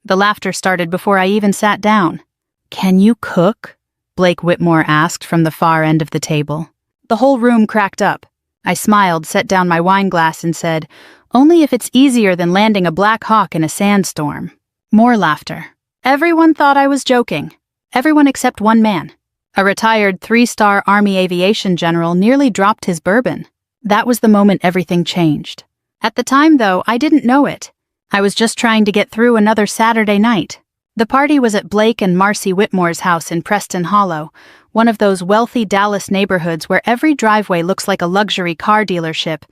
The laughter started before I even sat down. "Can you cook?" Blake Whitmore asked from the far end of the table. The whole room cracked up. I smiled, set down my wine glass, and said, "Only if it's easier than landing a Black Hawk in a sandstorm." More laughter. Everyone thought I was joking. Everyone except one man. A retired 3-star Army aviation general nearly dropped his bourbon. That was the moment everything changed. At the time, though, I didn't know it. I was just trying to get through another Saturday night. The party was at Blake and Marcy Whitmore's house in Preston Hollow, one of those wealthy Dallas neighborhoods where every driveway looks like a luxury car dealership,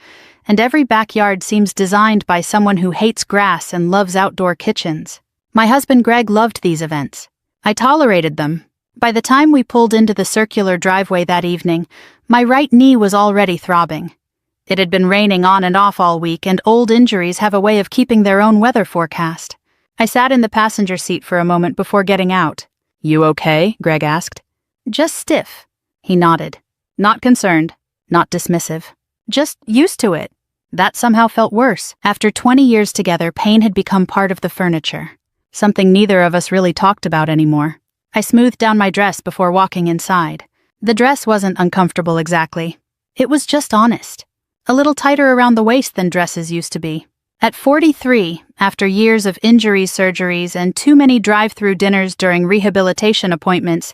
and every backyard seems designed by someone who hates grass and loves outdoor kitchens. My husband Greg loved these events. I tolerated them. By the time we pulled into the circular driveway that evening, my right knee was already throbbing. It had been raining on and off all week, and old injuries have a way of keeping their own weather forecast. I sat in the passenger seat for a moment before getting out. "You okay?" Greg asked. "Just stiff." He nodded. Not concerned, not dismissive. Just used to it. That somehow felt worse. After 20 years together, pain had become part of the furniture. Something neither of us really talked about anymore. I smoothed down my dress before walking inside. The dress wasn't uncomfortable exactly. It was just honest. A little tighter around the waist than dresses used to be. At 43, after years of injuries, surgeries, and too many drive-through dinners during rehabilitation appointments,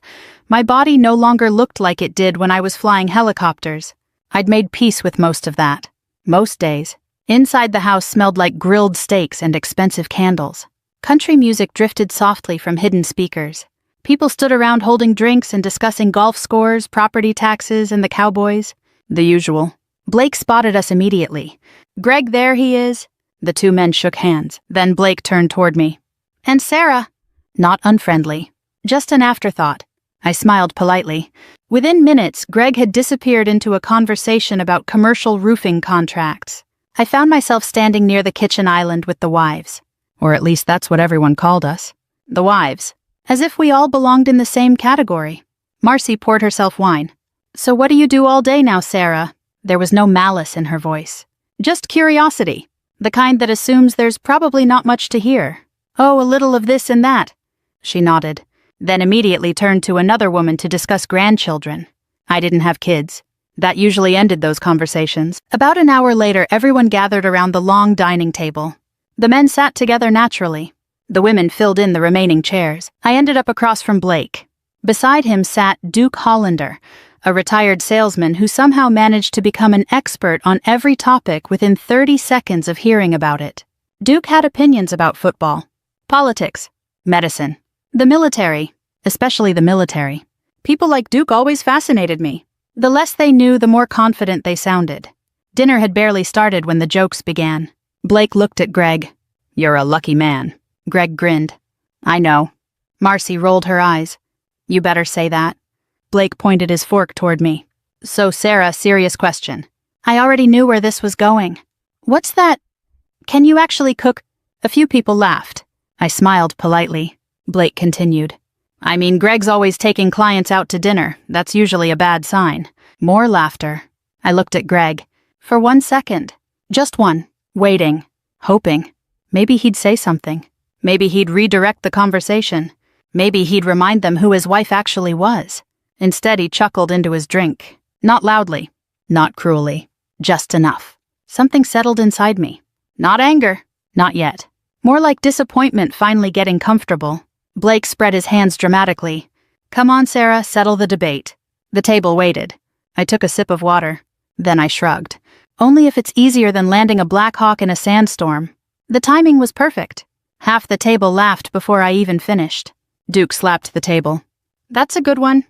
my body no longer looked like it did when I was flying helicopters. I'd made peace with most of that. Most days. Inside the house smelled like grilled steaks and expensive candles. Country music drifted softly from hidden speakers. People stood around holding drinks and discussing golf scores, property taxes, and the Cowboys. The usual. Blake spotted us immediately. "Greg, there he is." The two men shook hands. Then Blake turned toward me. "And Sarah." Not unfriendly. Just an afterthought. I smiled politely. Within minutes, Greg had disappeared into a conversation about commercial roofing contracts. I found myself standing near the kitchen island with the wives. Or at least that's what everyone called us. The wives. As if we all belonged in the same category. Marcy poured herself wine. "So what do you do all day now, Sarah?" There was no malice in her voice. Just curiosity. The kind that assumes there's probably not much to hear. "Oh, a little of this and that." She nodded, then immediately turned to another woman to discuss grandchildren. I didn't have kids. That usually ended those conversations. About an hour later, everyone gathered around the long dining table. The men sat together naturally. The women filled in the remaining chairs. I ended up across from Blake. Beside him sat Duke Hollander, a retired salesman who somehow managed to become an expert on every topic within 30 seconds of hearing about it. Duke had opinions about football, politics, medicine, the military, especially the military. People like Duke always fascinated me. The less they knew, the more confident they sounded. Dinner had barely started when the jokes began. Blake looked at Greg. "You're a lucky man." Greg grinned. "I know." Marcy rolled her eyes. "You better say that." Blake pointed his fork toward me. "So, Sarah, serious question." I already knew where this was going. "What's that? Can you actually cook?" A few people laughed. I smiled politely. Blake continued. "I mean, Greg's always taking clients out to dinner. That's usually a bad sign." More laughter. I looked at Greg. For 1 second. Just one. Waiting. Hoping. Maybe he'd say something. Maybe he'd redirect the conversation. Maybe he'd remind them who his wife actually was. Instead, he chuckled into his drink. Not loudly. Not cruelly. Just enough. Something settled inside me. Not anger. Not yet. More like disappointment finally getting comfortable. Blake spread his hands dramatically. "Come on, Sarah, settle the debate." The table waited. I took a sip of water. Then I shrugged. Only if it's easier than landing a Black Hawk in a sandstorm. The timing was perfect. Half the table laughed before I even finished. Duke slapped the table. "That's a good one."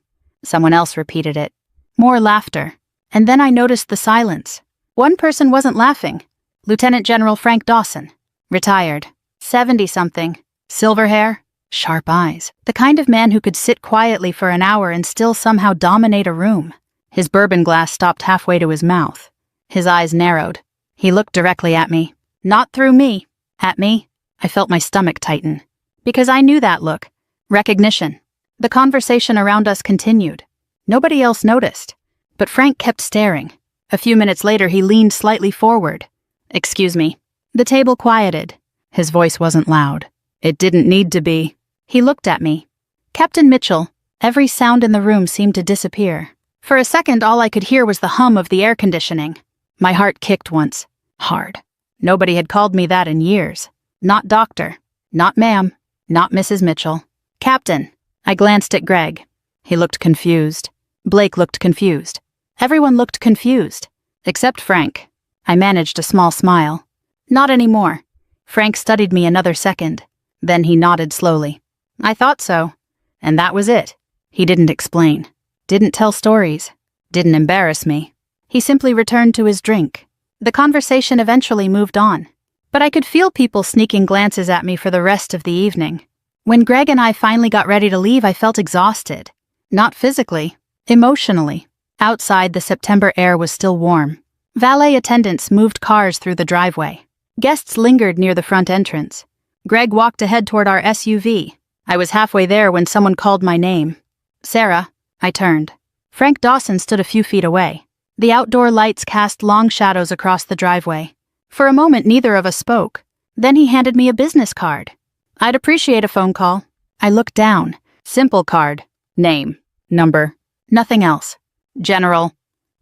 Someone else repeated it. More laughter. And then I noticed the silence. One person wasn't laughing. Lieutenant General Frank Dawson. Retired. 70-something. Silver hair. Sharp eyes. The kind of man who could sit quietly for an hour and still somehow dominate a room. His bourbon glass stopped halfway to his mouth. His eyes narrowed. He looked directly at me. Not through me. At me. I felt my stomach tighten. Because I knew that look. Recognition. The conversation around us continued. Nobody else noticed. But Frank kept staring. A few minutes later, he leaned slightly forward. "Excuse me." The table quieted. His voice wasn't loud. It didn't need to be. He looked at me. Captain Mitchell, every sound in the room seemed to disappear. For a second, all I could hear was the hum of the air conditioning. My heart kicked once. Hard. Nobody had called me that in years. Not doctor. Not ma'am. Not Mrs. Mitchell. Captain. I glanced at Greg. He looked confused. Blake looked confused. Everyone looked confused. Except Frank. I managed a small smile. Not anymore. Frank studied me another second. Then he nodded slowly. I thought so. And that was it. He didn't explain. Didn't tell stories. Didn't embarrass me. He simply returned to his drink. The conversation eventually moved on. But I could feel people sneaking glances at me for the rest of the evening. When Greg and I finally got ready to leave, I felt exhausted. Not physically, emotionally. Outside, the September air was still warm. Valet attendants moved cars through the driveway. Guests lingered near the front entrance. Greg walked ahead toward our SUV. I was halfway there when someone called my name. Sarah. I turned. Frank Dawson stood a few feet away. The outdoor lights cast long shadows across the driveway. For a moment, neither of us spoke. Then he handed me a business card. I'd appreciate a phone call. I looked down. Simple card. Name. Number. Nothing else. General.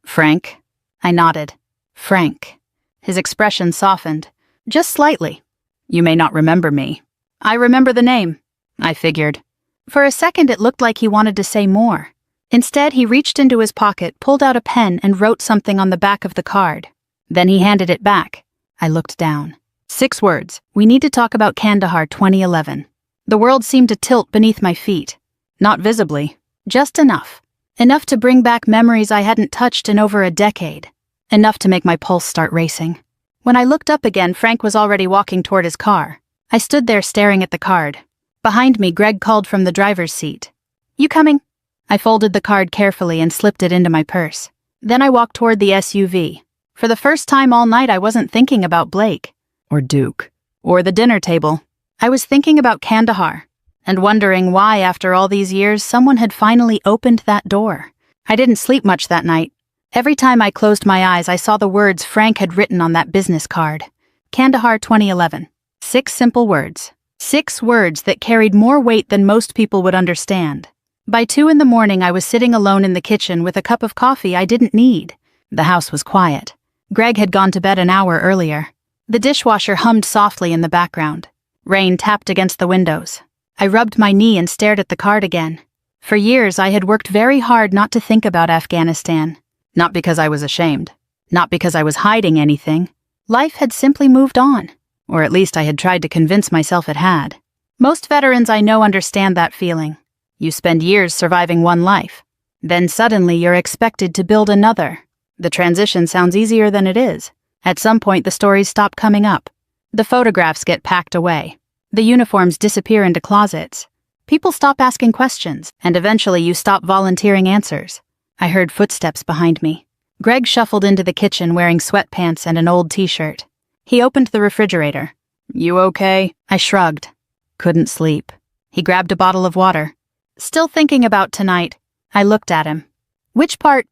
Frank. I nodded. Frank. His expression softened. Just slightly. You may not remember me. I remember the name. I figured. For a second, it looked like he wanted to say more. Instead, he reached into his pocket, pulled out a pen, and wrote something on the back of the card. Then he handed it back. I looked down. 6 words. We need to talk about Kandahar 2011. The world seemed to tilt beneath my feet. Not visibly. Just enough. Enough to bring back memories I hadn't touched in over a decade. Enough to make my pulse start racing. When I looked up again, Frank was already walking toward his car. I stood there staring at the card. Behind me, Greg called from the driver's seat. You coming? I folded the card carefully and slipped it into my purse. Then I walked toward the SUV. For the first time all night, I wasn't thinking about Blake. Or Duke. Or the dinner table. I was thinking about Kandahar. And wondering why, after all these years, someone had finally opened that door. I didn't sleep much that night. Every time I closed my eyes, I saw the words Frank had written on that business card. Kandahar 2011. 6 simple words. 6 words that carried more weight than most people would understand. By 2 in the morning, I was sitting alone in the kitchen with a cup of coffee I didn't need. The house was quiet. Greg had gone to bed an hour earlier. The dishwasher hummed softly in the background. Rain tapped against the windows. I rubbed my knee and stared at the card again. For years, I had worked very hard not to think about Afghanistan. Not because I was ashamed. Not because I was hiding anything. Life had simply moved on. Or at least I had tried to convince myself it had. Most veterans I know understand that feeling. You spend years surviving one life. Then suddenly you're expected to build another. The transition sounds easier than it is. At some point the stories stop coming up. The photographs get packed away. The uniforms disappear into closets. People stop asking questions, and eventually you stop volunteering answers. I heard footsteps behind me. Greg shuffled into the kitchen wearing sweatpants and an old t-shirt. He opened the refrigerator. You okay? I shrugged. Couldn't sleep. He grabbed a bottle of water. Still thinking about tonight. I looked at him. Which part?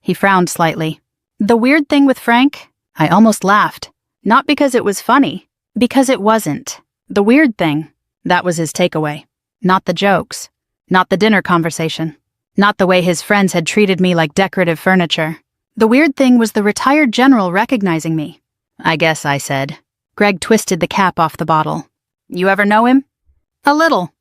He frowned slightly. The weird thing with Frank? I almost laughed. Not because it was funny. Because it wasn't. The weird thing. That was his takeaway. Not the jokes. Not the dinner conversation. Not the way his friends had treated me like decorative furniture. The weird thing was the retired general recognizing me. I guess I said. Greg twisted the cap off the bottle. You ever know him? A little.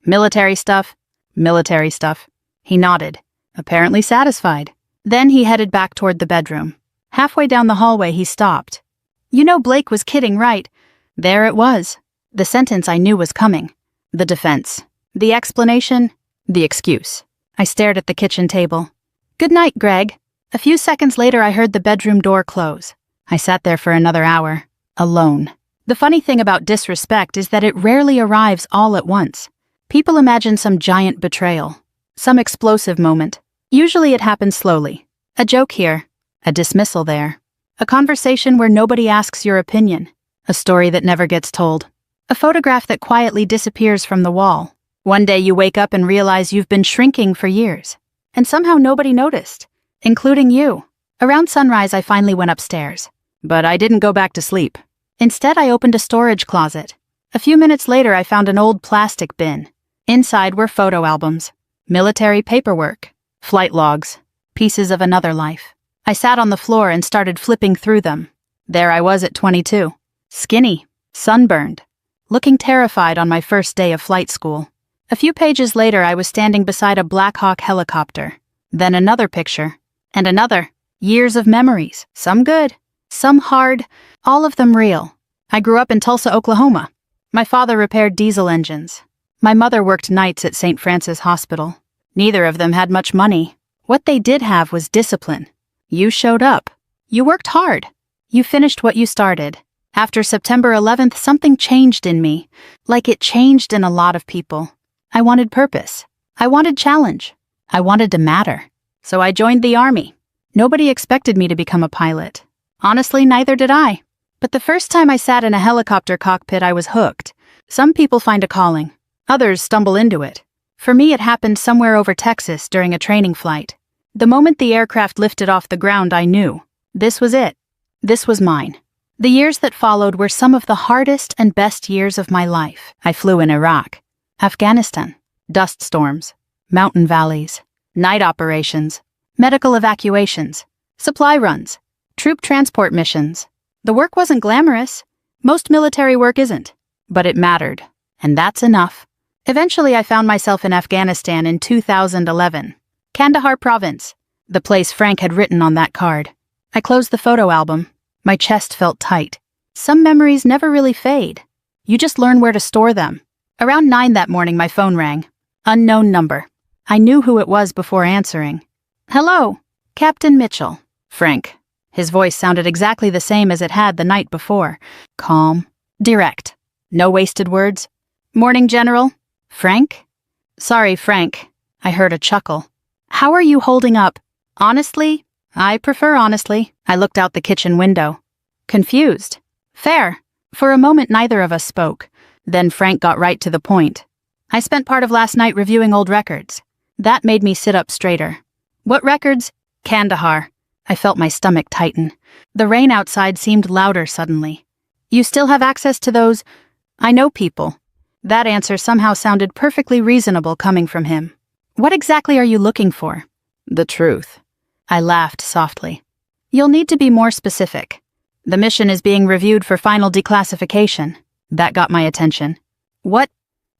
Military stuff? Military stuff. He nodded, apparently satisfied. Then he headed back toward the bedroom. Halfway down the hallway, he stopped. You know Blake was kidding, right? There it was. The sentence I knew was coming. The defense. The explanation. The excuse. I stared at the kitchen table. Good night, Greg. A few seconds later, I heard the bedroom door close. I sat there for another hour, alone. The funny thing about disrespect is that it rarely arrives all at once. People imagine some giant betrayal, some explosive moment. Usually it happens slowly. A joke here, a dismissal there. A conversation where nobody asks your opinion. A story that never gets told. A photograph that quietly disappears from the wall. One day you wake up and realize you've been shrinking for years. And somehow nobody noticed, including you. Around sunrise, I finally went upstairs. But I didn't go back to sleep. Instead, I opened a storage closet. A few minutes later, I found an old plastic bin. Inside were photo albums, military paperwork, flight logs, pieces of another life. I sat on the floor and started flipping through them. There I was at 22, skinny, sunburned, looking terrified on my first day of flight school. A few pages later, I was standing beside a Black Hawk helicopter. Then another picture, and another. Years of memories, some good, some hard, all of them real. I grew up in Tulsa, Oklahoma. My father repaired diesel engines. My mother worked nights at St. Francis Hospital. Neither of them had much money. What they did have was discipline. You showed up. You worked hard. You finished what you started. After September 11th, something changed in me, like it changed in a lot of people. I wanted purpose. I wanted challenge. I wanted to matter. So I joined the Army. Nobody expected me to become a pilot. Honestly, neither did I. But the first time I sat in a helicopter cockpit, I was hooked. Some people find a calling. Others stumble into it. For me, it happened somewhere over Texas during a training flight. The moment the aircraft lifted off the ground, I knew. This was it. This was mine. The years that followed were some of the hardest and best years of my life. I flew in Iraq, Afghanistan, dust storms, mountain valleys, night operations, medical evacuations, supply runs, troop transport missions. The work wasn't glamorous. Most military work isn't. But it mattered, and that's enough. Eventually, I found myself in Afghanistan in 2011. Kandahar province, the place Frank had written on that card. I closed the photo album. My chest felt tight. Some memories never really fade. You just learn where to store them. Around 9 that morning, my phone rang. Unknown number. I knew who it was before answering. Hello, Captain Mitchell. Frank. His voice sounded exactly the same as it had the night before. Calm. Direct. No wasted words. Morning, General. Frank? Sorry, Frank. I heard a chuckle. How are you holding up? Honestly? I prefer honestly. I looked out the kitchen window. Confused. Fair. For a moment, neither of us spoke. Then Frank got right to the point. I spent part of last night reviewing old records. That made me sit up straighter. What records? Kandahar. I felt my stomach tighten. The rain outside seemed louder suddenly. You still have access to those? I know people. That answer somehow sounded perfectly reasonable coming from him. What exactly are you looking for? The truth. I laughed softly. You'll need to be more specific. The mission is being reviewed for final declassification. That got my attention. What?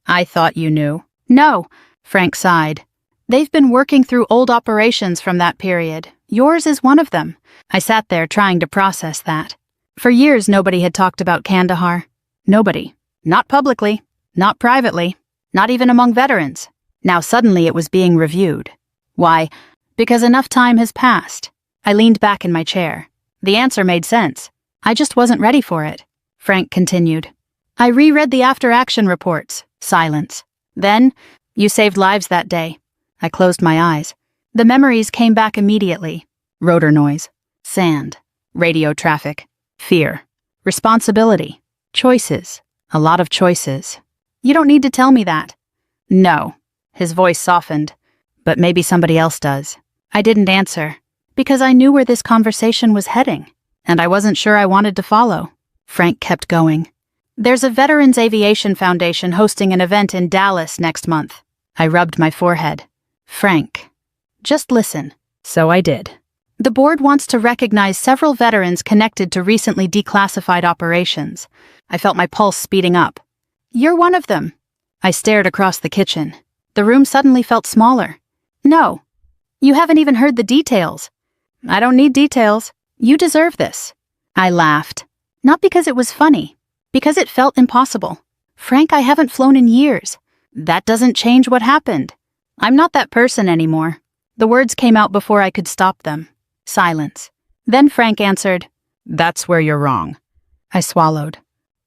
I thought you knew. No, Frank sighed. They've been working through old operations from that period. Yours is one of them. I sat there trying to process that. For years, nobody had talked about Kandahar. Nobody. Not publicly. Not privately. Not even among veterans. Now suddenly it was being reviewed. Why? Because enough time has passed. I leaned back in my chair. The answer made sense. I just wasn't ready for it. Frank continued. I reread the after-action reports. Silence. Then, you saved lives that day. I closed my eyes. The memories came back immediately. Rotor noise. Sand. Radio traffic. Fear. Responsibility. Choices. A lot of choices. You don't need to tell me that. No. His voice softened. But maybe somebody else does. I didn't answer. Because I knew where this conversation was heading. And I wasn't sure I wanted to follow. Frank kept going. There's a Veterans Aviation Foundation hosting an event in Dallas next month. I rubbed my forehead. Frank. Just listen. So I did. The board wants to recognize several veterans connected to recently declassified operations. I felt my pulse speeding up. You're one of them. I stared across the kitchen. The room suddenly felt smaller. No. You haven't even heard the details. I don't need details. You deserve this. I laughed. Not because it was funny. Because it felt impossible. Frank, I haven't flown in years. That doesn't change what happened. I'm not that person anymore. The words came out before I could stop them. Silence. Then Frank answered, That's where you're wrong. I swallowed.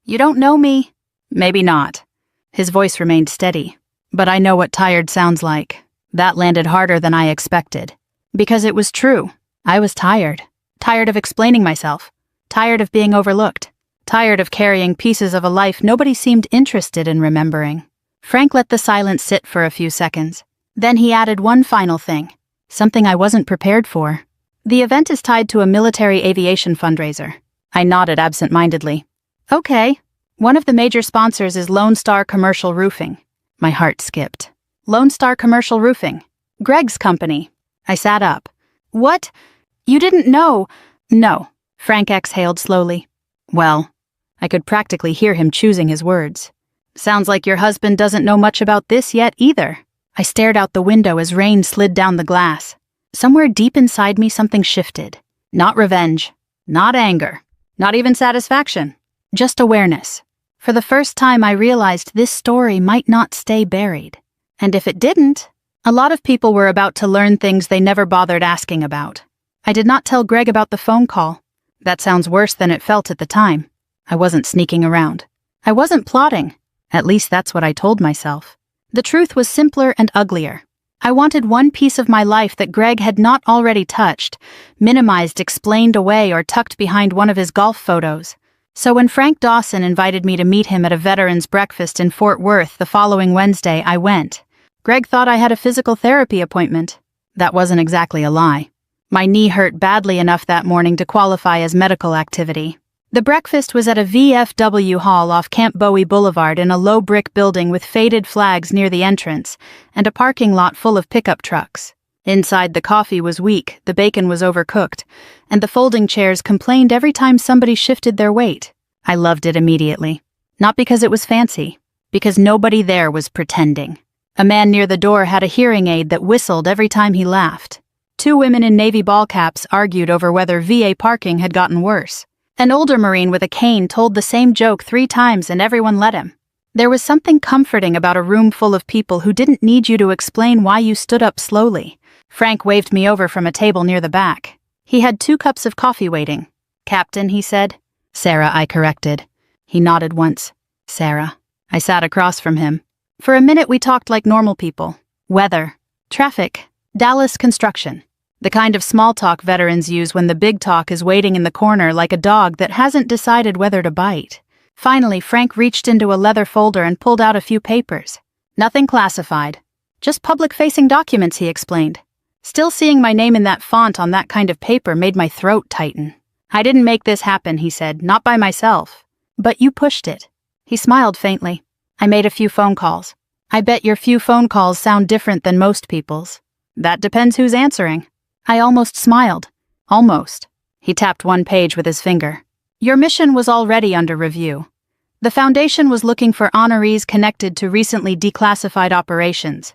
You don't know me. Maybe not. His voice remained steady. But I know what tired sounds like. That landed harder than I expected. Because it was true. I was tired. Tired of explaining myself. Tired of being overlooked. Tired of carrying pieces of a life nobody seemed interested in remembering. Frank let the silence sit for a few seconds. Then he added one final thing. Something I wasn't prepared for. The event is tied to a military aviation fundraiser. I nodded absent-mindedly. Okay. One of the major sponsors is Lone Star Commercial Roofing. My heart skipped. Lone Star Commercial Roofing. Greg's company. I sat up. What? You didn't know? No. Frank exhaled slowly. Well, I could practically hear him choosing his words. Sounds like your husband doesn't know much about this yet either. I stared out the window as rain slid down the glass. Somewhere deep inside me something shifted. Not revenge. Not anger. Not even satisfaction. Just awareness. For the first time I realized this story might not stay buried. And if it didn't, a lot of people were about to learn things they never bothered asking about. I did not tell Greg about the phone call. That sounds worse than it felt at the time. I wasn't sneaking around. I wasn't plotting. At least that's what I told myself. The truth was simpler and uglier. I wanted one piece of my life that Greg had not already touched, minimized, explained away, or tucked behind one of his golf photos. So when Frank Dawson invited me to meet him at a veterans breakfast in Fort Worth the following Wednesday, I went. Greg thought I had a physical therapy appointment. That wasn't exactly a lie. My knee hurt badly enough that morning to qualify as medical activity. The breakfast was at a VFW hall off Camp Bowie Boulevard in a low brick building with faded flags near the entrance and a parking lot full of pickup trucks. Inside, the coffee was weak, the bacon was overcooked, and the folding chairs complained every time somebody shifted their weight. I loved it immediately. Not because it was fancy, because nobody there was pretending. A man near the door had a hearing aid that whistled every time he laughed. Two women in navy ball caps argued over whether VA parking had gotten worse. An older Marine with a cane told the same joke 3 times and everyone let him. There was something comforting about a room full of people who didn't need you to explain why you stood up slowly. Frank waved me over from a table near the back. He had 2 cups of coffee waiting. "Captain," he said. "Sarah," I corrected. He nodded once. "Sarah." I sat across from him. For a minute we talked like normal people. Weather, traffic, Dallas construction. The kind of small talk veterans use when the big talk is waiting in the corner like a dog that hasn't decided whether to bite. Finally, Frank reached into a leather folder and pulled out a few papers. Nothing classified. Just public-facing documents, he explained. Still seeing my name in that font on that kind of paper made my throat tighten. "I didn't make this happen," he said, "not by myself. But you pushed it." He smiled faintly. "I made a few phone calls. I bet your few phone calls sound different than most people's. That depends who's answering." I almost smiled. Almost. He tapped one page with his finger. "Your mission was already under review. The Foundation was looking for honorees connected to recently declassified operations.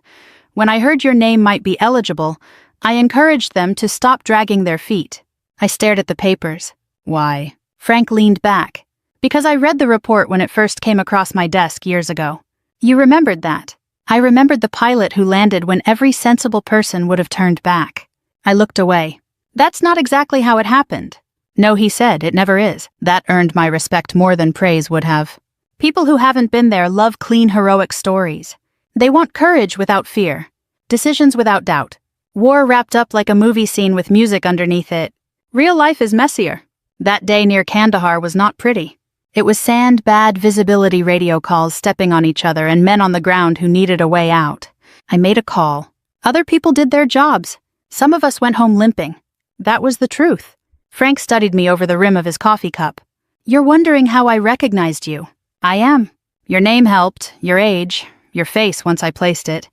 When I heard your name might be eligible, I encouraged them to stop dragging their feet." I stared at the papers. "Why?" Frank leaned back. "Because I read the report when it first came across my desk years ago. You remembered that. I remembered the pilot who landed when every sensible person would have turned back." I looked away. "That's not exactly how it happened." "No," he said, "it never is." That earned my respect more than praise would have. People who haven't been there love clean, heroic stories. They want courage without fear, decisions without doubt, war wrapped up like a movie scene with music underneath it. Real life is messier. That day near Kandahar was not pretty. It was sand, bad visibility radio calls stepping on each other, and men on the ground who needed a way out. I made a call. Other people did their jobs. Some of us went home limping. That was the truth. Frank studied me over the rim of his coffee cup. "You're wondering how I recognized you." "I am. Your name helped, your age, your face once I placed it.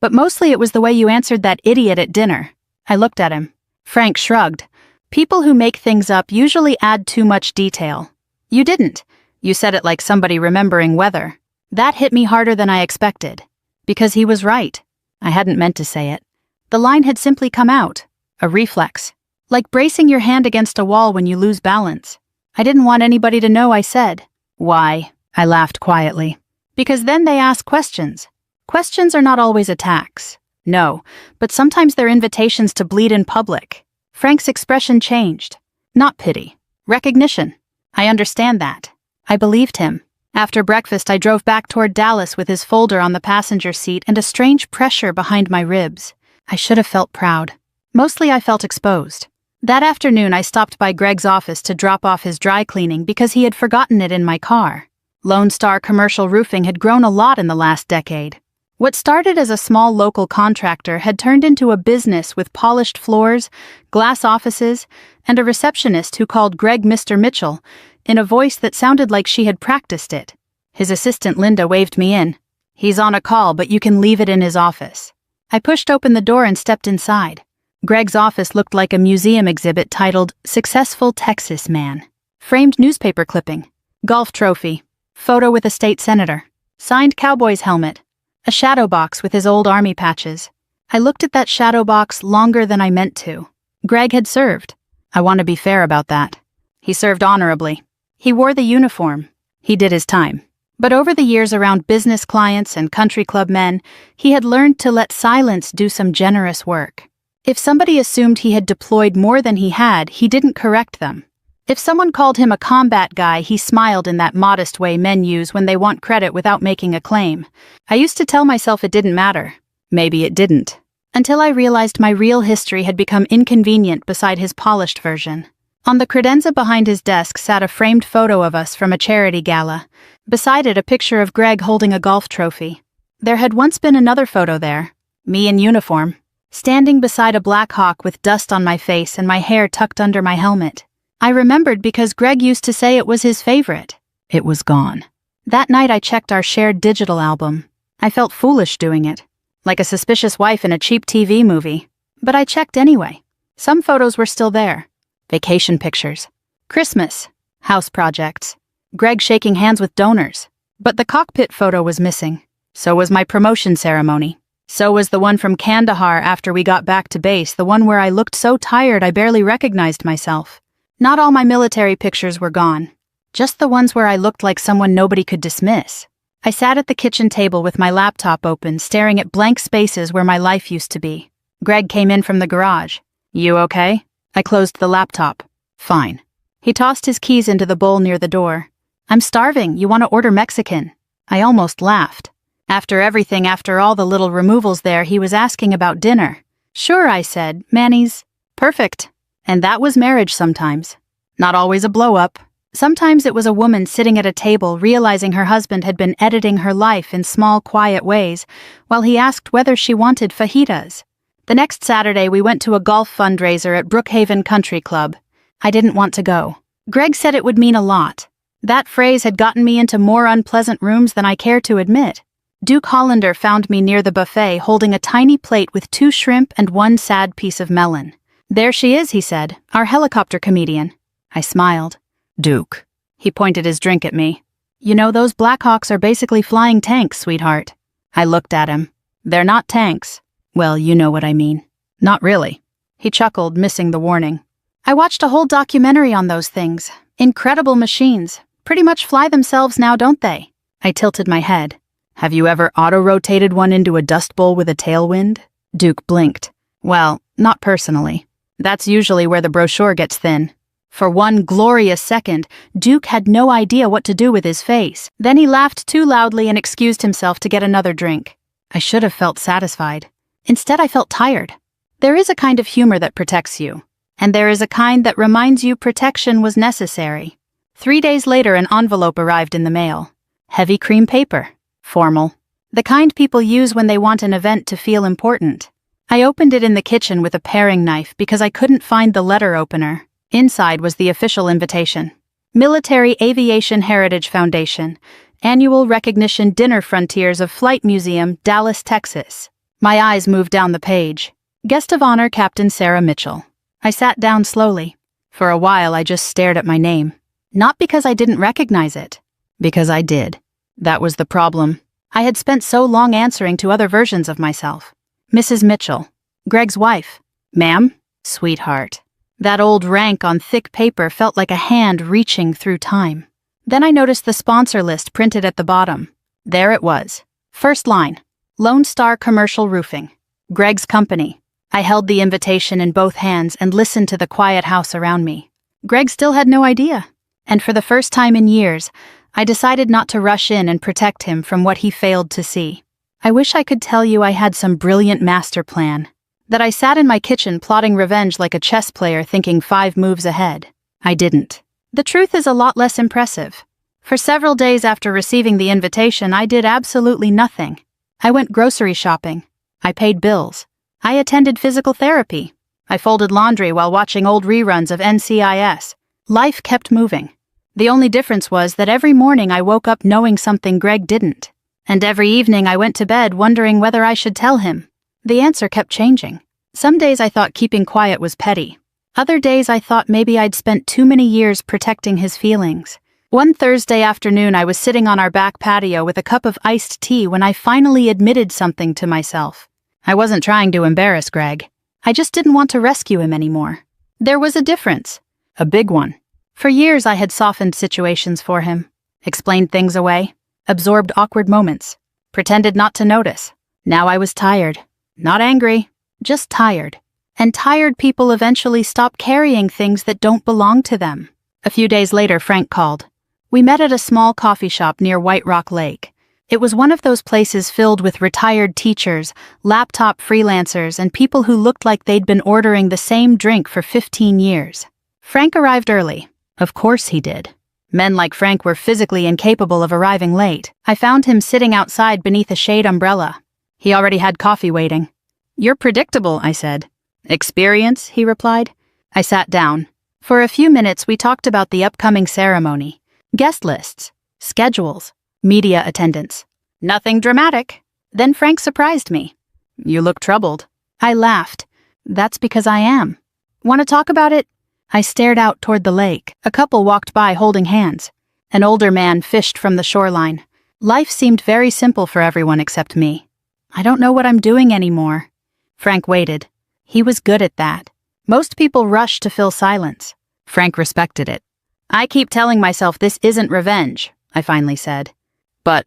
But mostly it was the way you answered that idiot at dinner." I looked at him. Frank shrugged. "People who make things up usually add too much detail. You didn't. You said it like somebody remembering weather. That hit me harder than I expected. Because he was right. I hadn't meant to say it. The line had simply come out. A reflex. Like bracing your hand against a wall when you lose balance. I didn't want anybody to know I said. "Why?" I laughed quietly. "Because then they ask questions. Questions are not always attacks. No, but sometimes they're invitations to bleed in public." Frank's expression changed. Not pity. Recognition. "I understand that." I believed him. After breakfast, I drove back toward Dallas with his folder on the passenger seat and a strange pressure behind my ribs. I should have felt proud. Mostly I felt exposed. That afternoon, I stopped by Greg's office to drop off his dry cleaning because he had forgotten it in my car. Lone Star Commercial Roofing had grown a lot in the last decade. What started as a small local contractor had turned into a business with polished floors, glass offices, and a receptionist who called Greg Mr. Mitchell, in a voice that sounded like she had practiced it. His assistant Linda waved me in. "He's on a call, but you can leave it in his office." I pushed open the door and stepped inside. Greg's office looked like a museum exhibit titled "Successful Texas Man." Framed newspaper clipping, golf trophy, photo with a state senator, signed Cowboys helmet, a shadow box with his old army patches. I looked at that shadow box longer than I meant to. Greg had served. I want to be fair about that. He served honorably. He wore the uniform. He did his time. But over the years around business clients and country club men, he had learned to let silence do some generous work. If somebody assumed he had deployed more than he had, he didn't correct them. If someone called him a combat guy, he smiled in that modest way men use when they want credit without making a claim. I used to tell myself it didn't matter. Maybe it didn't. Until I realized my real history had become inconvenient beside his polished version. On the credenza behind his desk sat a framed photo of us from a charity gala. Beside it, a picture of Greg holding a golf trophy. There had once been another photo there, me in uniform, standing beside a Black Hawk with dust on my face and my hair tucked under my helmet. I remembered because Greg used to say it was his favorite. It was gone. That night I checked our shared digital album. I felt foolish doing it, like a suspicious wife in a cheap TV movie. But I checked anyway. Some photos were still there. Vacation pictures. Christmas. House projects. Greg shaking hands with donors. But the cockpit photo was missing. So was my promotion ceremony. So was the one from Kandahar after we got back to base, the one where I looked so tired I barely recognized myself. Not all my military pictures were gone. Just the ones where I looked like someone nobody could dismiss. I sat at the kitchen table with my laptop open, staring at blank spaces where my life used to be. Greg came in from the garage. "You okay?" I closed the laptop. "Fine." He tossed his keys into the bowl near the door. "I'm starving. You want to order Mexican?" I almost laughed. After all the little removals there, he was asking about dinner. "Sure," I said. "Manny's." "Perfect." And that was marriage sometimes. Not always a blow-up. Sometimes it was a woman sitting at a table realizing her husband had been editing her life in small, quiet ways, while he asked whether she wanted fajitas. The next Saturday, we went to a golf fundraiser at Brookhaven Country Club. I didn't want to go. Greg said it would mean a lot. That phrase had gotten me into more unpleasant rooms than I care to admit. Duke Hollander found me near the buffet holding a tiny plate with 2 shrimp and 1 sad piece of melon. "There she is," he said, "our helicopter comedian." I smiled. "Duke." He pointed his drink at me. "You know, those Blackhawks are basically flying tanks, sweetheart." I looked at him. "They're not tanks." "Well, you know what I mean." "Not really." He chuckled, missing the warning. "I watched a whole documentary on those things. Incredible machines. Pretty much fly themselves now, don't they?" I tilted my head. "Have you ever auto-rotated one into a dust bowl with a tailwind?" Duke blinked. "Well, not personally. That's usually where the brochure gets thin." For one glorious second, Duke had no idea what to do with his face. Then he laughed too loudly and excused himself to get another drink. I should have felt satisfied. Instead, I felt tired. There is a kind of humor that protects you, and there is a kind that reminds you protection was necessary. 3 days later, an envelope arrived in the mail. Heavy cream paper. Formal. The kind people use when they want an event to feel important. I opened it in the kitchen with a paring knife because I couldn't find the letter opener. Inside was the official invitation. Military Aviation Heritage Foundation. Annual Recognition Dinner Frontiers of Flight Museum, Dallas, Texas. My eyes moved down the page. Guest of honor, Captain Sarah Mitchell. I sat down slowly. For a while, I just stared at my name. Not because I didn't recognize it. Because I did. That was the problem. I had spent so long answering to other versions of myself. Mrs. Mitchell. Greg's wife. Ma'am? Sweetheart. That old rank on thick paper felt like a hand reaching through time. Then I noticed the sponsor list printed at the bottom. There it was. First line. Lone Star Commercial Roofing. Greg's company. I held the invitation in both hands and listened to the quiet house around me. Greg still had no idea. And for the first time in years, I decided not to rush in and protect him from what he failed to see. I wish I could tell you I had some brilliant master plan. That I sat in my kitchen plotting revenge like a chess player thinking 5 moves ahead. I didn't. The truth is a lot less impressive. For several days after receiving the invitation, I did absolutely nothing. I went grocery shopping. I paid bills. I attended physical therapy. I folded laundry while watching old reruns of NCIS. Life kept moving. The only difference was that every morning I woke up knowing something Greg didn't. And every evening I went to bed wondering whether I should tell him. The answer kept changing. Some days I thought keeping quiet was petty. Other days I thought maybe I'd spent too many years protecting his feelings. One Thursday afternoon I was sitting on our back patio with a cup of iced tea when I finally admitted something to myself. I wasn't trying to embarrass Greg. I just didn't want to rescue him anymore. There was a difference. A big one. For years I had softened situations for him, explained things away, absorbed awkward moments, pretended not to notice. Now I was tired. Not angry, just tired. And tired people eventually stop carrying things that don't belong to them. A few days later, Frank called. We met at a small coffee shop near White Rock Lake. It was one of those places filled with retired teachers, laptop freelancers, and people who looked like they'd been ordering the same drink for 15 years. Frank arrived early. Of course he did. Men like Frank were physically incapable of arriving late. I found him sitting outside beneath a shade umbrella. He already had coffee waiting. "You're predictable," I said. "Experience," he replied. I sat down. For a few minutes we talked about the upcoming ceremony, guest lists, schedules, media attendance. Nothing dramatic. Then Frank surprised me. "You look troubled." I laughed. "That's because I am." "Want to talk about it?" I stared out toward the lake. A couple walked by holding hands. An older man fished from the shoreline. Life seemed very simple for everyone except me. "I don't know what I'm doing anymore." Frank waited. He was good at that. Most people rush to fill silence. Frank respected it. "I keep telling myself this isn't revenge," I finally said. But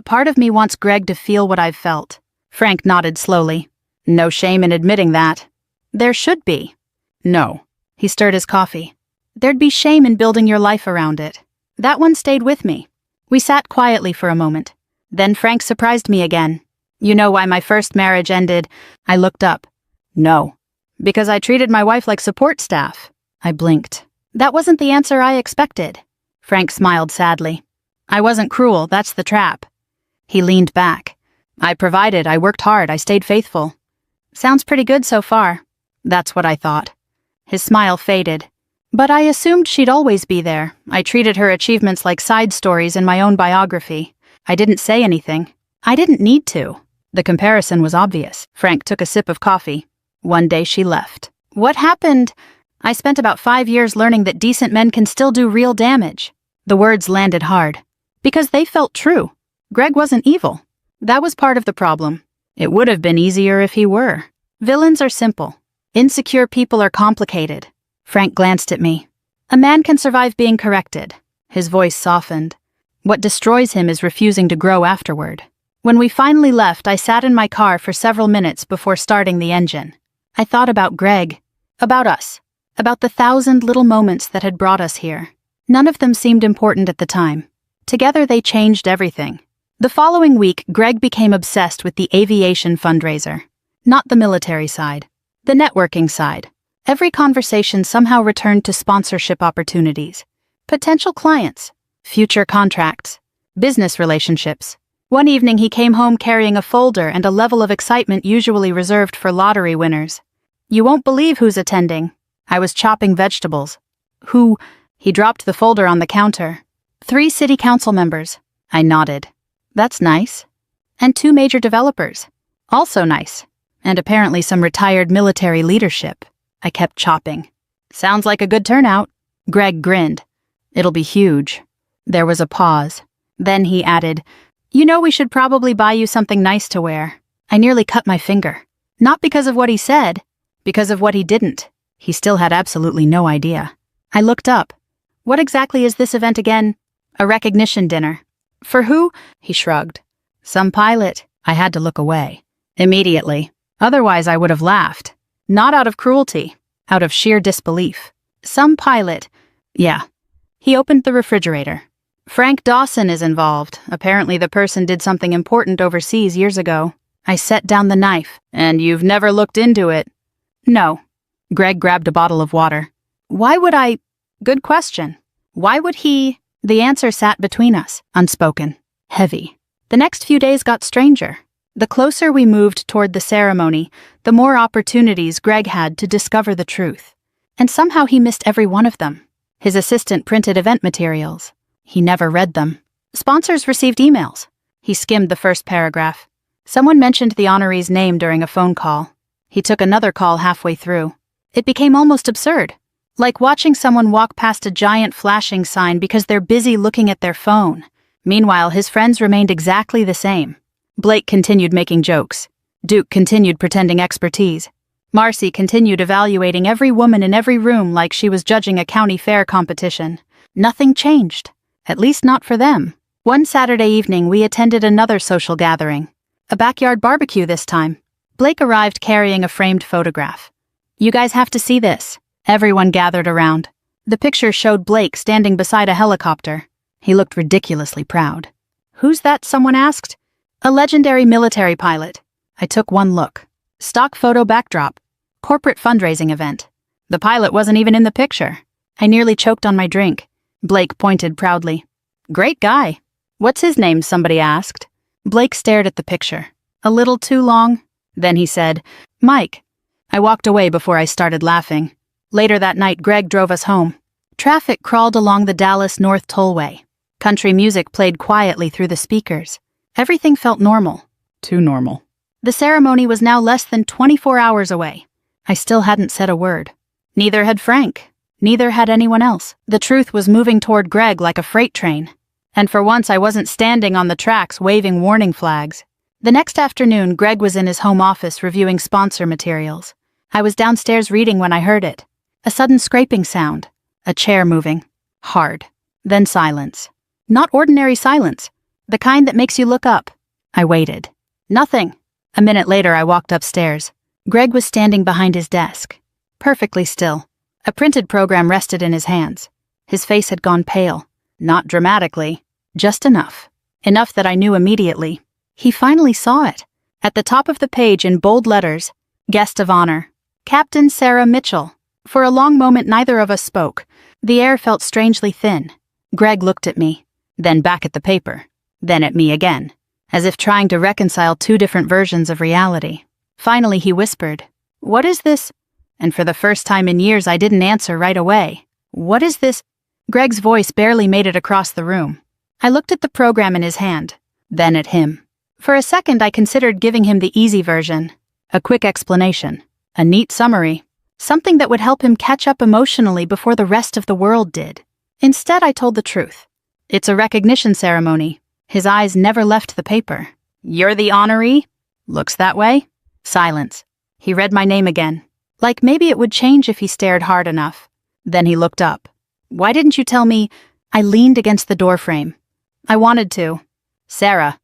part of me wants Greg to feel what I've felt." Frank nodded slowly. "No shame in admitting that." "There should be." "No." He stirred his coffee. "There'd be shame in building your life around it." That one stayed with me. We sat quietly for a moment. Then Frank surprised me again. "You know why my first marriage ended?" I looked up. "No." "Because I treated my wife like support staff." I blinked. That wasn't the answer I expected. Frank smiled sadly. "I wasn't cruel, that's the trap." He leaned back. "I provided, I worked hard, I stayed faithful." "Sounds pretty good so far." That's what I thought. His smile faded. "But I assumed she'd always be there. I treated her achievements like side stories in my own biography. I didn't say anything. I didn't need to." The comparison was obvious. Frank took a sip of coffee. "One day she left." "What happened?" "I spent about 5 years learning that decent men can still do real damage." The words landed hard. Because they felt true. Greg wasn't evil. That was part of the problem. It would have been easier if he were. Villains are simple. Insecure people are complicated. Frank glanced at me. "A man can survive being corrected." His voice softened. "What destroys him is refusing to grow afterward." When we finally left, I sat in my car for several minutes before starting the engine. I thought about Greg, about us, about the 1,000 little moments that had brought us here. None of them seemed important at the time. Together they changed everything. The following week, Greg became obsessed with the aviation fundraiser. Not the military side. The networking side. Every conversation somehow returned to sponsorship opportunities, potential clients, future contracts, business relationships. One evening he came home carrying a folder and a level of excitement usually reserved for lottery winners. "You won't believe who's attending." I was chopping vegetables. "Who?" He dropped the folder on the counter. 3 city council members. I nodded. "That's nice." "And 2 major developers." Also nice. "And apparently some retired military leadership." I kept chopping. "Sounds like a good turnout." Greg grinned. "It'll be huge." There was a pause. Then he added, "You know, we should probably buy you something nice to wear." I nearly cut my finger. Not because of what he said, because of what he didn't. He still had absolutely no idea. I looked up. "What exactly is this event again?" "A recognition dinner." "For who?" He shrugged. "Some pilot." I had to look away. Immediately. Otherwise I would have laughed. Not out of cruelty, out of sheer disbelief. "Some pilot." "Yeah." He opened the refrigerator. "Frank Dawson is involved. Apparently the person did something important overseas years ago." I set down the knife. "And you've never looked into it?" "No." Greg grabbed a bottle of water. "Why would I?" "Good question. Why would he?" The answer sat between us, unspoken, heavy. The next few days got stranger. The closer we moved toward the ceremony, the more opportunities Greg had to discover the truth. And somehow he missed every one of them. His assistant printed event materials. He never read them. Sponsors received emails. He skimmed the first paragraph. Someone mentioned the honoree's name during a phone call. He took another call halfway through. It became almost absurd, like watching someone walk past a giant flashing sign because they're busy looking at their phone. Meanwhile, his friends remained exactly the same. Blake continued making jokes. Duke continued pretending expertise. Marcy continued evaluating every woman in every room like she was judging a county fair competition. Nothing changed, at least not for them. One Saturday evening, we attended another social gathering. A backyard barbecue this time. Blake arrived carrying a framed photograph. "You guys have to see this." Everyone gathered around. The picture showed Blake standing beside a helicopter. He looked ridiculously proud. "Who's that?" someone asked. "A legendary military pilot." I took one look. Stock photo backdrop. Corporate fundraising event. The pilot wasn't even in the picture. I nearly choked on my drink. Blake pointed proudly. "Great guy." "What's his name?" somebody asked. Blake stared at the picture. "A little too long." Then he said, "Mike." I walked away before I started laughing. Later that night, Greg drove us home. Traffic crawled along the Dallas North Tollway. Country music played quietly through the speakers. Everything felt normal. Too normal. The ceremony was now less than 24 hours away. I still hadn't said a word. Neither had Frank. Neither had anyone else. The truth was moving toward Greg like a freight train. And for once, I wasn't standing on the tracks waving warning flags. The next afternoon, Greg was in his home office reviewing sponsor materials. I was downstairs reading when I heard it. A sudden scraping sound. A chair moving. Hard. Then silence. Not ordinary silence. The kind that makes you look up. I waited. Nothing. A minute later, I walked upstairs. Greg was standing behind his desk. Perfectly still. A printed program rested in his hands. His face had gone pale. Not dramatically. Just enough. Enough that I knew immediately. He finally saw it. At the top of the page in bold letters, Guest of Honor. Captain Sarah Mitchell. For a long moment, neither of us spoke. The air felt strangely thin. Greg looked at me, then back at the paper, then at me again, as if trying to reconcile two different versions of reality. Finally, he whispered, "What is this?" And for the first time in years, I didn't answer right away. "What is this?" Greg's voice barely made it across the room. I looked at the program in his hand, then at him. For a second, I considered giving him the easy version, a quick explanation, a neat summary, something that would help him catch up emotionally before the rest of the world did. Instead, I told the truth. "It's a recognition ceremony." His eyes never left the paper. "You're the honoree?" "Looks that way." Silence. He read my name again. Like maybe it would change if he stared hard enough. Then he looked up. "Why didn't you tell me?" I leaned against the doorframe. "I wanted to." "Sarah."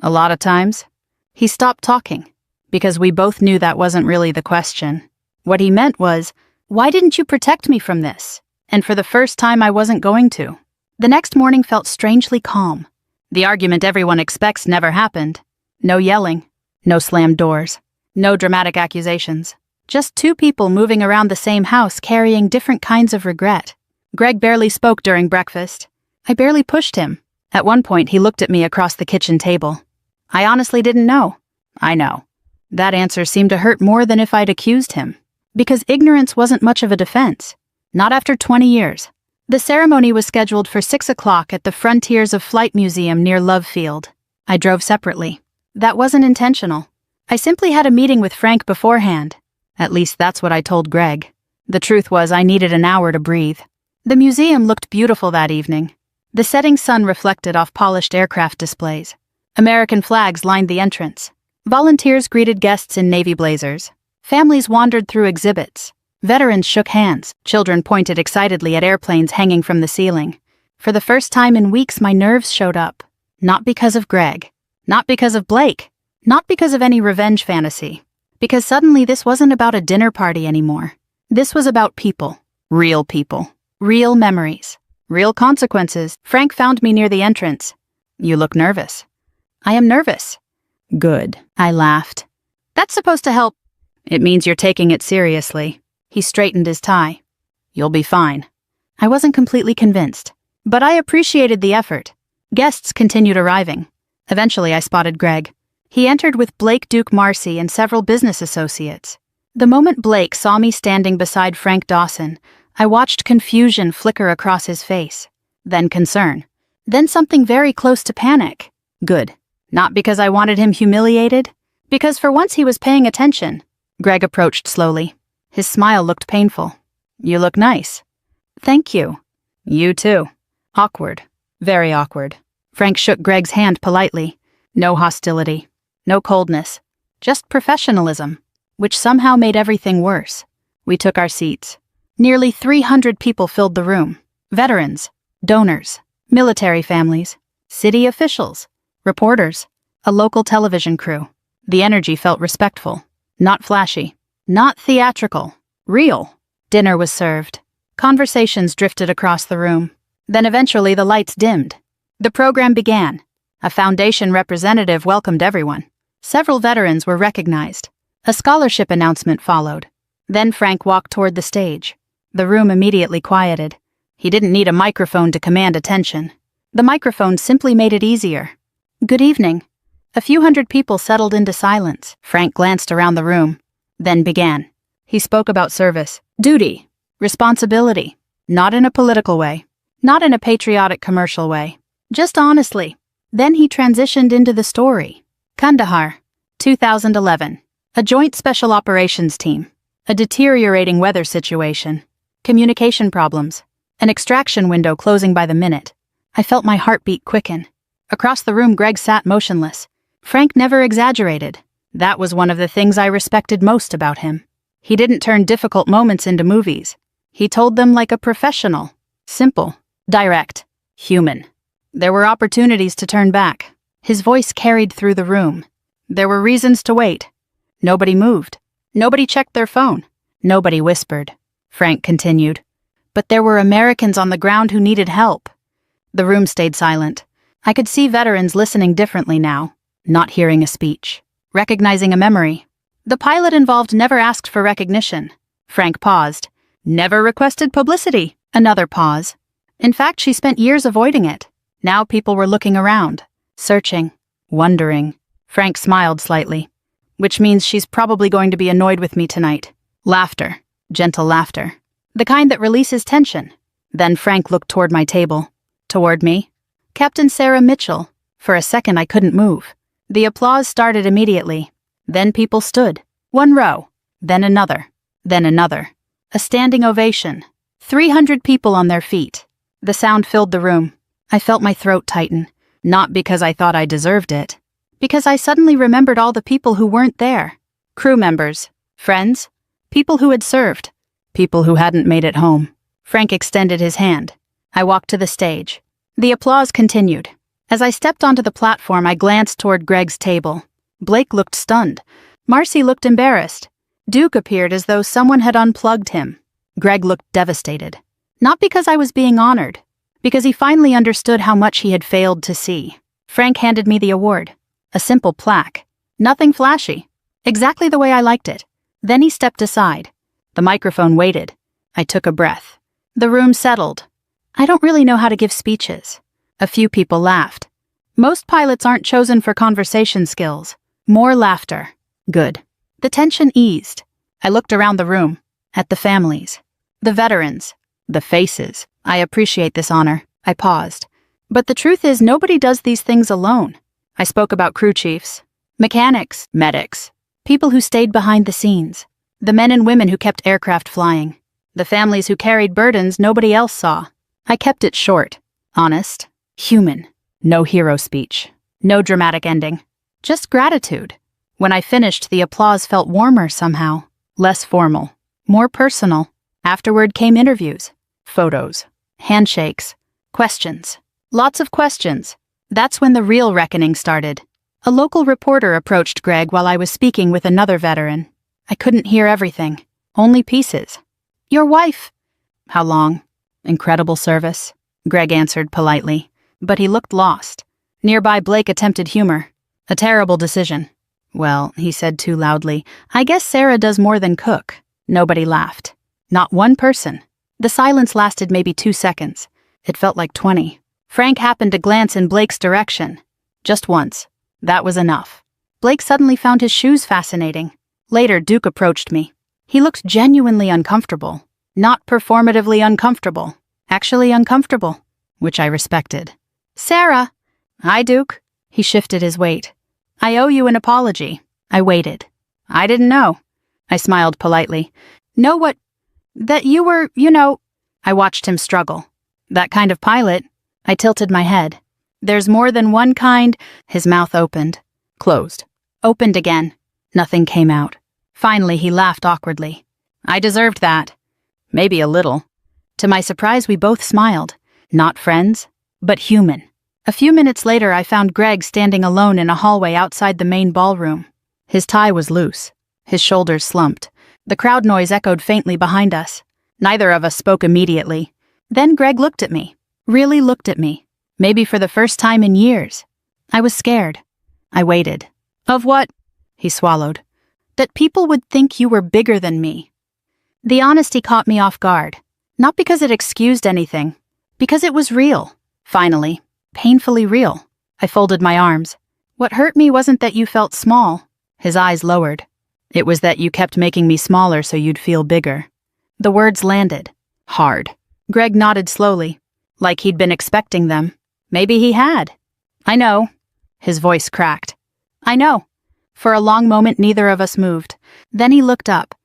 "A lot of times." He stopped talking, because we both knew that wasn't really the question. What he meant was, "Why didn't you protect me from this?" And for the first time, I wasn't going to. The next morning felt strangely calm. The argument everyone expects never happened. No yelling. No slammed doors. No dramatic accusations. Just two people moving around the same house carrying different kinds of regret. Greg barely spoke during breakfast. I barely pushed him. At one point, he looked at me across the kitchen table. "I honestly didn't know." "I know." That answer seemed to hurt more than if I'd accused him. Because ignorance wasn't much of a defense. Not after 20 years. The ceremony was scheduled for 6 o'clock at the Frontiers of Flight Museum near Love Field. I drove separately. That wasn't intentional. I simply had a meeting with Frank beforehand. At least that's what I told Greg. The truth was I needed an hour to breathe. The museum looked beautiful that evening. The setting sun reflected off polished aircraft displays. American flags lined the entrance. Volunteers greeted guests in navy blazers. Families wandered through exhibits. Veterans shook hands. Children pointed excitedly at airplanes hanging from the ceiling. For the first time in weeks, my nerves showed up. Not because of Greg. Not because of Blake. Not because of any revenge fantasy. Because suddenly this wasn't about a dinner party anymore. This was about people. Real people. Real memories. Real consequences. Frank found me near the entrance. "You look nervous." "I am nervous." "Good." I laughed. "That's supposed to help." "It means you're taking it seriously." He straightened his tie. "You'll be fine." I wasn't completely convinced, but I appreciated the effort. Guests continued arriving. Eventually, I spotted Greg. He entered with Blake, Duke, Marcy, and several business associates. The moment Blake saw me standing beside Frank Dawson, I watched confusion flicker across his face, then concern, then something very close to panic. Good. Not because I wanted him humiliated, because for once he was paying attention. Greg approached slowly. His smile looked painful. You look nice. Thank you. You too. Awkward. Very awkward. Frank shook Greg's hand politely. No hostility. No coldness. Just professionalism, which somehow made everything worse. We took our seats. Nearly 300 people filled the room. Veterans, donors, military families, city officials, reporters, a local television crew. The energy felt respectful. Not flashy. Not theatrical. Real. Dinner was served. Conversations drifted across the room. Then eventually the lights dimmed. The program began. A foundation representative welcomed everyone. Several veterans were recognized. A scholarship announcement followed. Then Frank walked toward the stage. The room immediately quieted. He didn't need a microphone to command attention. The microphone simply made it easier. Good evening. A few hundred people settled into silence. Frank glanced around the room, then began. He spoke about service, duty, responsibility, not in a political way, not in a patriotic commercial way, just honestly. Then he transitioned into the story. Kandahar, 2011. A joint special operations team. A deteriorating weather situation. Communication problems. An extraction window closing by the minute. I felt my heartbeat quicken. Across the room, Greg sat motionless. Frank never exaggerated. That was one of the things I respected most about him. He didn't turn difficult moments into movies. He told them like a professional. Simple, direct, human. There were opportunities to turn back. His voice carried through the room. There were reasons to wait. Nobody moved. Nobody checked their phone. Nobody whispered. Frank continued. But there were Americans on the ground who needed help. The room stayed silent. I could see veterans listening differently now, not hearing a speech, recognizing a memory. The pilot involved never asked for recognition. Frank paused. Never requested publicity. Another pause. In fact, she spent years avoiding it. Now people were looking around, searching, wondering. Frank smiled slightly. Which means she's probably going to be annoyed with me tonight. Laughter. Gentle laughter. The kind that releases tension. Then Frank looked toward my table. Toward me. Captain Sarah Mitchell. For a second I couldn't move. The applause started immediately. Then people stood. One row. Then another. Then another. A standing ovation. 300 people on their feet. The sound filled the room. I felt my throat tighten. Not because I thought I deserved it. Because I suddenly remembered all the people who weren't there. Crew members. Friends. People who had served. People who hadn't made it home. Frank extended his hand. I walked to the stage. The applause continued. As I stepped onto the platform, I glanced toward Greg's table. Blake looked stunned. Marcy looked embarrassed. Duke appeared as though someone had unplugged him. Greg looked devastated. Not because I was being honored, because he finally understood how much he had failed to see. Frank handed me the award. A simple plaque. Nothing flashy. Exactly the way I liked it. Then he stepped aside. The microphone waited. I took a breath. The room settled. I don't really know how to give speeches. A few people laughed. Most pilots aren't chosen for conversation skills. More laughter. Good. The tension eased. I looked around the room. At the families. The veterans. The faces. I appreciate this honor. I paused. But the truth is, nobody does these things alone. I spoke about crew chiefs, mechanics, medics, people who stayed behind the scenes, the men and women who kept aircraft flying, the families who carried burdens nobody else saw. I kept it short, honest, human. No hero speech. No dramatic ending. Just gratitude. When I finished, the applause felt warmer somehow. Less formal. More personal. Afterward came interviews. Photos. Handshakes. Questions. Lots of questions. That's when the real reckoning started. A local reporter approached Greg while I was speaking with another veteran. I couldn't hear everything. Only pieces. Your wife. How long? Incredible service. Greg answered politely. But he looked lost. Nearby, Blake attempted humor. A terrible decision. Well, he said too loudly, I guess Sarah does more than cook. Nobody laughed. Not one person. The silence lasted maybe 2 seconds. It felt like 20. Frank happened to glance in Blake's direction. Just once. That was enough. Blake suddenly found his shoes fascinating. Later, Duke approached me. He looked genuinely uncomfortable. Not performatively uncomfortable. Actually uncomfortable, which I respected. Sarah! Hi, Duke. He shifted his weight. I owe you an apology. I waited. I didn't know. I smiled politely. Know what? That you were, I watched him struggle. That kind of pilot. I tilted my head. There's more than one kind. His mouth opened. Closed. Opened again. Nothing came out. Finally, he laughed awkwardly. I deserved that. Maybe a little. To my surprise, we both smiled. Not friends, but human. A few minutes later, I found Greg standing alone in a hallway outside the main ballroom. His tie was loose. His shoulders slumped. The crowd noise echoed faintly behind us. Neither of us spoke immediately. Then Greg looked at me. Really looked at me. Maybe for the first time in years. I was scared. I waited. Of what? He swallowed. That people would think you were bigger than me. The honesty caught me off guard. Not because it excused anything. Because it was real. Finally. Painfully real. I folded my arms. What hurt me wasn't that you felt small. His eyes lowered. It was that you kept making me smaller so you'd feel bigger. The words landed. Hard. Greg nodded slowly. Like he'd been expecting them. Maybe he had. I know. His voice cracked. I know. For a long moment, neither of us moved. Then he looked up.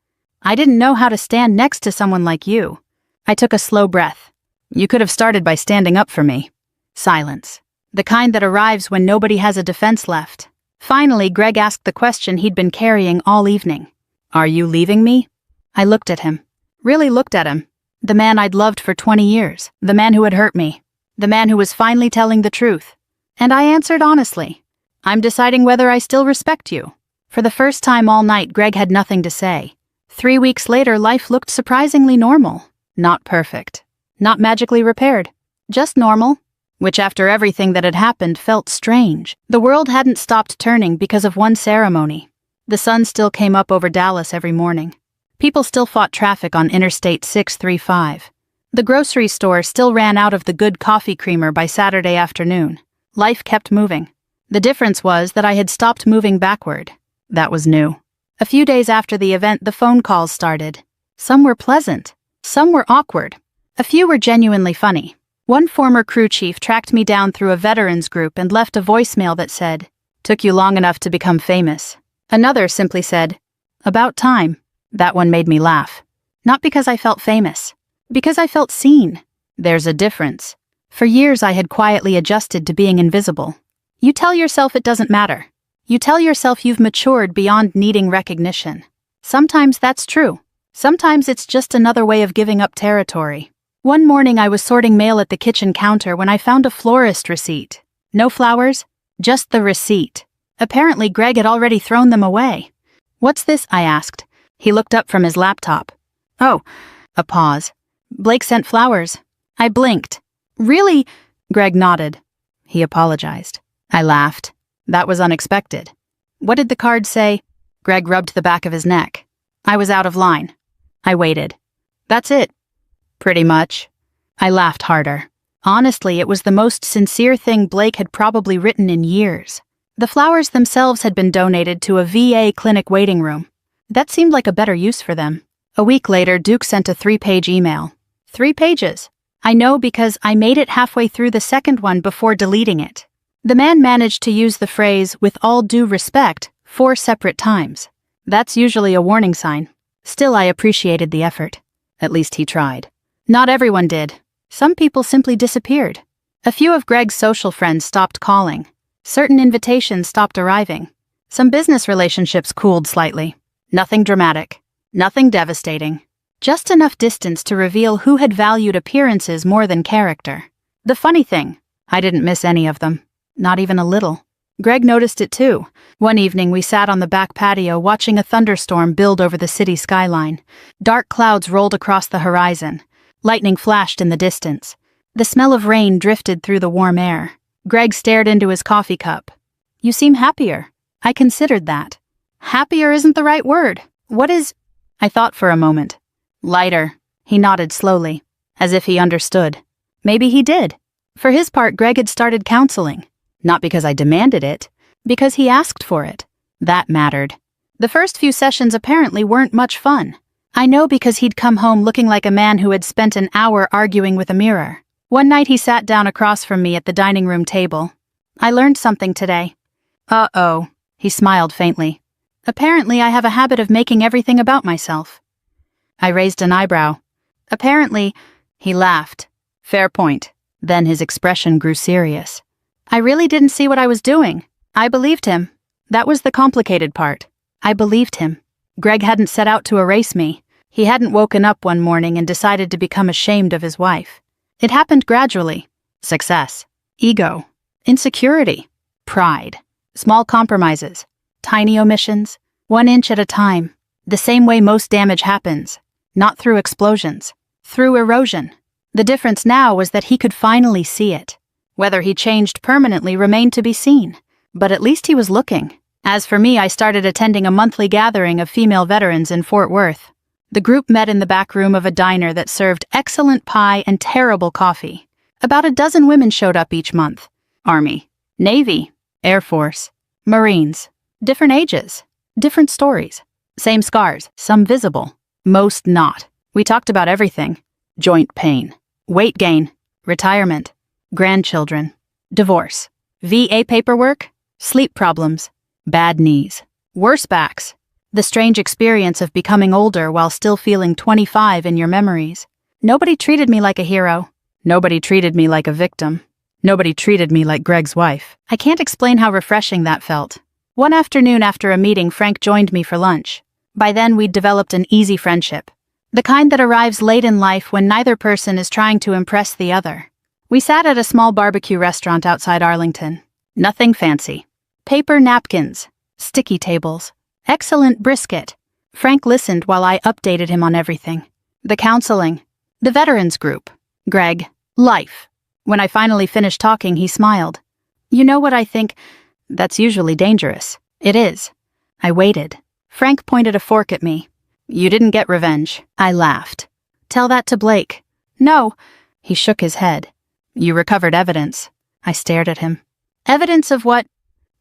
I didn't know how to stand next to someone like you. I took a slow breath. You could have started by standing up for me. Silence. The kind that arrives when nobody has a defense left. Finally, Greg asked the question he'd been carrying all evening. Are you leaving me? I looked at him. Really looked at him. The man I'd loved for 20 years. The man who had hurt me. The man who was finally telling the truth. And I answered honestly. I'm deciding whether I still respect you. For the first time all night, Greg had nothing to say. 3 weeks later, life looked surprisingly normal. Not perfect. Not magically repaired. Just normal. Which after everything that had happened felt strange. The world hadn't stopped turning because of one ceremony. The sun still came up over Dallas every morning. People still fought traffic on Interstate 635. The grocery store still ran out of the good coffee creamer by Saturday afternoon. Life kept moving. The difference was that I had stopped moving backward. That was new. A few days after the event, the phone calls started. Some were pleasant. Some were awkward. A few were genuinely funny. One former crew chief tracked me down through a veterans group and left a voicemail that said, "Took you long enough to become famous." Another simply said, "About time." That one made me laugh. Not because I felt famous. Because I felt seen. There's a difference. For years I had quietly adjusted to being invisible. You tell yourself it doesn't matter. You tell yourself you've matured beyond needing recognition. Sometimes that's true. Sometimes it's just another way of giving up territory. One morning I was sorting mail at the kitchen counter when I found a florist receipt. No flowers, just the receipt. Apparently Greg had already thrown them away. "What's this?" I asked. He looked up from his laptop. "Oh," a pause. "Blake sent flowers." I blinked. "Really?" Greg nodded. He apologized. I laughed. That was unexpected. "What did the card say?" Greg rubbed the back of his neck. I was out of line. I waited. "That's it." "Pretty much." I laughed harder. Honestly, it was the most sincere thing Blake had probably written in years. The flowers themselves had been donated to a VA clinic waiting room. That seemed like a better use for them. A week later, Duke sent a 3-page email. 3 pages. I know because I made it halfway through the second one before deleting it. The man managed to use the phrase, "with all due respect," 4 separate times. That's usually a warning sign. Still, I appreciated the effort. At least he tried. Not everyone did. Some people simply disappeared. A few of Greg's social friends stopped calling. Certain invitations stopped arriving. Some business relationships cooled slightly. Nothing dramatic. Nothing devastating. Just enough distance to reveal who had valued appearances more than character. The funny thing, I didn't miss any of them. Not even a little. Greg noticed it too. One evening we sat on the back patio watching a thunderstorm build over the city skyline. Dark clouds rolled across the horizon. Lightning flashed in the distance. The smell of rain drifted through the warm air. Greg stared into his coffee cup. "You seem happier." I considered that. Happier isn't the right word. What is... I thought for a moment. Lighter. He nodded slowly, as if he understood. Maybe he did. For his part, Greg had started counseling. Not because I demanded it, because he asked for it. That mattered. The first few sessions apparently weren't much fun. I know because he'd come home looking like a man who had spent an hour arguing with a mirror. One night he sat down across from me at the dining room table. I learned something today. Uh-oh, he smiled faintly. Apparently I have a habit of making everything about myself. I raised an eyebrow. Apparently, he laughed. Fair point. Then his expression grew serious. I really didn't see what I was doing. I believed him. That was the complicated part. I believed him. Greg hadn't set out to erase me. He hadn't woken up one morning and decided to become ashamed of his wife. It happened gradually. Success. Ego. Insecurity. Pride. Small compromises. Tiny omissions. 1 inch at a time. The same way most damage happens. Not through explosions. Through erosion. The difference now was that he could finally see it. Whether he changed permanently remained to be seen. But at least he was looking. As for me, I started attending a monthly gathering of female veterans in Fort Worth. The group met in the back room of a diner that served excellent pie and terrible coffee. About a dozen women showed up each month. Army, Navy, Air Force, Marines. Different ages, different stories. Same scars, some visible, most not. We talked about everything. Joint pain, weight gain, retirement, grandchildren, divorce, VA paperwork, sleep problems, bad knees, worse backs, the strange experience of becoming older while still feeling 25 in your memories. Nobody treated me like a hero. Nobody treated me like a victim. Nobody treated me like Greg's wife. I can't explain how refreshing that felt. One afternoon after a meeting, Frank joined me for lunch. By then, we'd developed an easy friendship. The kind that arrives late in life when neither person is trying to impress the other. We sat at a small barbecue restaurant outside Arlington. Nothing fancy. Paper napkins, sticky tables, excellent brisket. Frank listened while I updated him on everything. The counseling, the veterans group, Greg, life. When I finally finished talking, he smiled. You know what I think? That's usually dangerous. It is. I waited. Frank pointed a fork at me. You didn't get revenge. I laughed. Tell that to Blake. No. He shook his head. You recovered evidence. I stared at him. Evidence of what?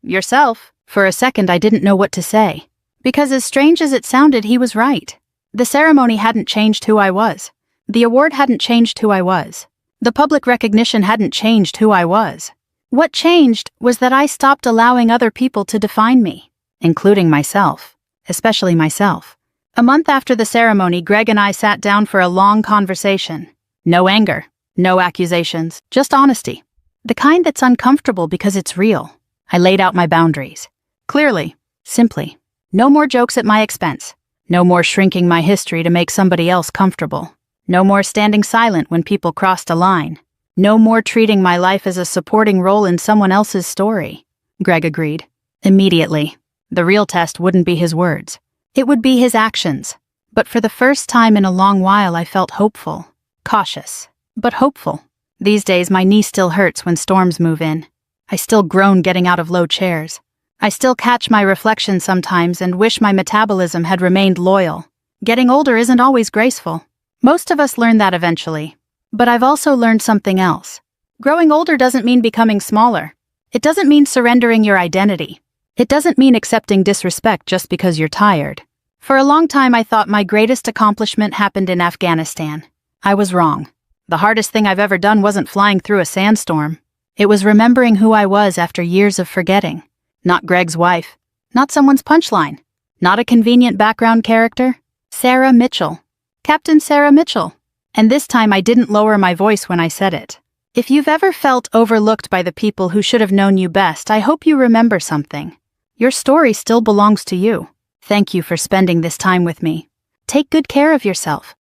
Yourself. For a second, I didn't know what to say. Because as strange as it sounded, he was right. The ceremony hadn't changed who I was. The award hadn't changed who I was. The public recognition hadn't changed who I was. What changed was that I stopped allowing other people to define me, including myself, especially myself. A month after the ceremony, Greg and I sat down for a long conversation. No anger, no accusations, just honesty. The kind that's uncomfortable because it's real. I laid out my boundaries. Clearly, simply. No more jokes at my expense. No more shrinking my history to make somebody else comfortable. No more standing silent when people crossed a line. No more treating my life as a supporting role in someone else's story. Greg agreed. Immediately. The real test wouldn't be his words. It would be his actions. But for the first time in a long while, I felt hopeful. Cautious, but hopeful. These days, my knee still hurts when storms move in. I still groan getting out of low chairs. I still catch my reflection sometimes and wish my metabolism had remained loyal. Getting older isn't always graceful. Most of us learn that eventually. But I've also learned something else. Growing older doesn't mean becoming smaller. It doesn't mean surrendering your identity. It doesn't mean accepting disrespect just because you're tired. For a long time, I thought my greatest accomplishment happened in Afghanistan. I was wrong. The hardest thing I've ever done wasn't flying through a sandstorm. It was remembering who I was after years of forgetting. Not Greg's wife. Not someone's punchline. Not a convenient background character. Sarah Mitchell. Captain Sarah Mitchell. And this time I didn't lower my voice when I said it. If you've ever felt overlooked by the people who should have known you best, I hope you remember something. Your story still belongs to you. Thank you for spending this time with me. Take good care of yourself.